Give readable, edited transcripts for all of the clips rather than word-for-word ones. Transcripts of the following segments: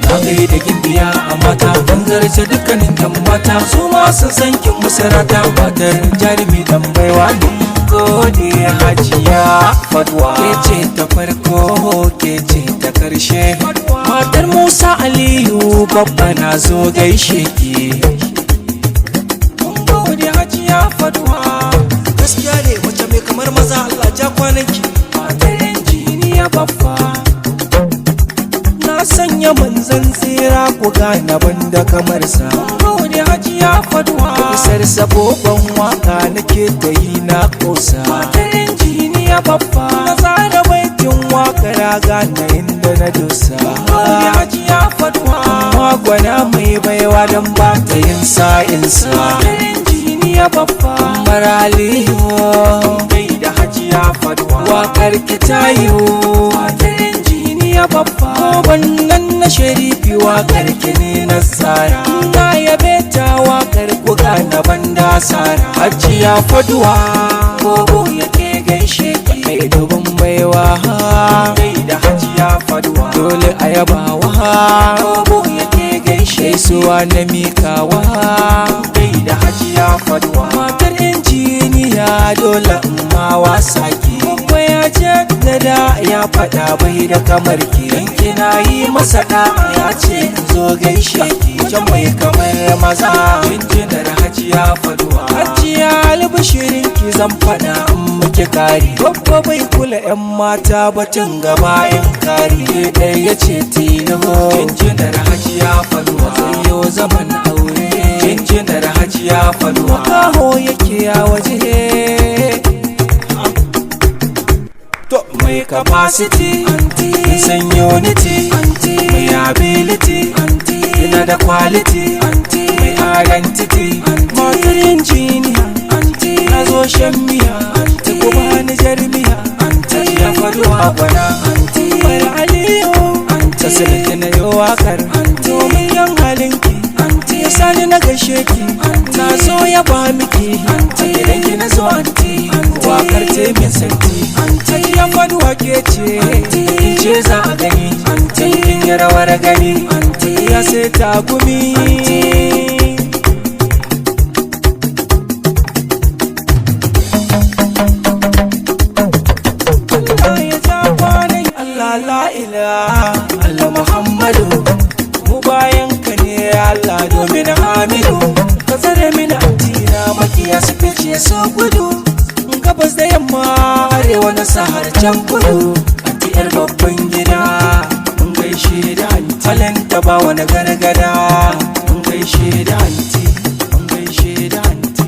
Na gaida gimbiya a mata, ban zarce dukkanin yan mata, su ma sun san kin musarata, matar jarumi dan baiwa. Gode hajiya fadwa, ke ce ta farko ke ce ta karshe, matar Musa Aliyu babba na zo gaishe ki. Gode hajiya fadwa, gaskiya ne mace mai kamar maza, Allah ja kwananki, matar injiniya babba. Na sanya manzan tsira ku gane banda kamar sa. Gode hajiya fadwa, isar sabobon waka nake ta yi na kosa. Matar injiniya babba, na tsara baitin wakar gane inda na dosa. Gode hajiya fadwa, magwana mai baiwa don ba ta yin sa'insa. Matar injiniya babba, maraliyo gaida hajiya fadwa, wakar ki tayo. Matar injiniya babba, wannan na sharifi wakar ki ne na tsara, na yabe ta wakar ku gane banda sara. Hajiya fadwa, bobo yake gaishe ki, mai dubin baiwa gaida hajiya fadwa, dole a yabawa. Bobo yake gaishe suwa na mikawa, gaida hajiya fadwa, matar injiniya dole ma wasa ki. Babba ya jaddada ya faɗa bai da kamar ki, dan kina yi masa da ya ce zo gaishe ki. Can mai kamar maza, injinar hajiya fadwa, hajiya albishirin ki zan faɗa in muke kari. Babba bai kula yan mata batun gaba in kari, ɗaya ce tilo injinar hajiya fadwa, tsayo zaman aure injinar hajiya fadwa, kaho yake a waje. To mai capacity, san unity, mai ability, ina da quality, mai identity, matar injiniya, na zo shan miya, ta kuma ni jarmiya, hajiya fadwa bana, mara aliyu, ta silki na yi wakar, domin yan halinki, ya sani na gaishe ki, na zo ya ba miki, a gidanki na zo anti, wakar te min santi. Hajiya fadwa ke ce, in ce za a gani, kin yi rawar gani, ya sai ta gumi. Allah ya ja kwanai, Allah la ilaha, Allah Muhammadu, mu bayan ka ne Allah domin hamidu, ka tsare mini antina makiya su fice su gudu, gabas da yamma arewa na sahar can kudu. Anti yar babban gida, mun gaishe da anti, talenta ba wani gargada, mun gaishe da anti, mun gaishe da anti,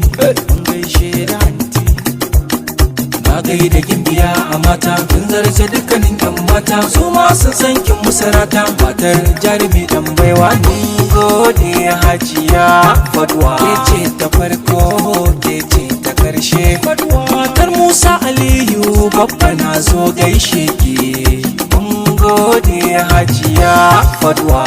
mun gaishe da anti. Na gaida gimbiya a mata, kun zarce dukkanin yan mata, su ma sun san kin musarata, matar jarumi dan baiwa. Mun gode hajiya fadwa, ke ce ta farko ke ce ta karshe, matar Musa Aliyu babba na zo gaishe ki. Mun gode hajiya fadwa.